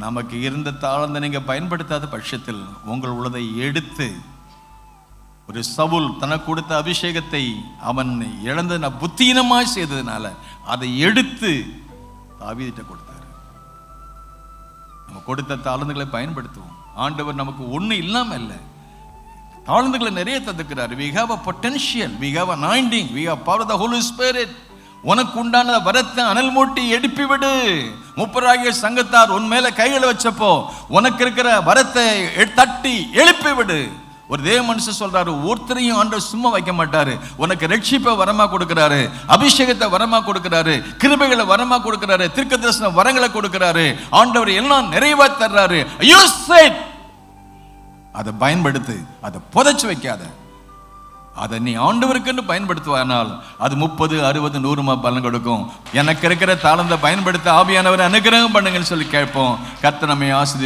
நமக்கு இருந்த தாளந்தை நீங்க பயன்படுத்தாத பட்சத்தில் உங்கள் உள்ளதை எடுத்து, ஒரு சவுல் தனக்கு கொடுத்த அபிஷேகத்தை அவன் இழந்த புத்தீனமாய் செய்ததுனால அதை எடுத்து தாவீதிட்ட கொடுத்தாரு. நம்ம கொடுத்த தாளந்துகளை பயன்படுத்துவோம். ஆண்டவர் நமக்கு ஒண்ணு இல்லாம இல்லை, தாளந்துகளை நிறைய தந்துக்கிறார். we have a potential, we have anointing, we have power of the Holy Spirit. உனக்கு உண்டான வரத்தை அனல் மூட்டி எடுப்பி விடு. முப்பராகிய சங்கத்தார் உன் மேல கைகளை வச்சப்போ உனக்கு இருக்கிற வரத்தை தட்டி எழுப்பி விடு. ஒரு தேவ மனுஷன் சொல்றாரு, ஒருத்தரையும் ஆண்டவர் சும்மா வைக்க மாட்டாரு. உனக்கு ரட்சிப்பை வரமா கொடுக்கிறாரு, அபிஷேகத்தை வரமா கொடுக்கிறாரு, கிருபைகளை வரமா கொடுக்கிறாரு, தீர்க்கதரிசன வரங்களை கொடுக்கிறாரு. ஆண்டவர் எல்லாம் நிறைவா தர்றாரு. அதை பயன்படுத்து, அதை புதைச்சு வைக்காத. அதை நீ ஆண்டவருக்குன்னு பயன்படுத்துவானால் அது 30, 60, 100 பலன் கொடுக்கும். எனக்கு இருக்கிற தாளந்தை பயன்படுத்த ஆவியானவரை அனுகிரகம் பண்ணுங்கன்னு சொல்லி கேட்போம். கர்த்தர் நம்மை ஆசீர்வதிப்பார்.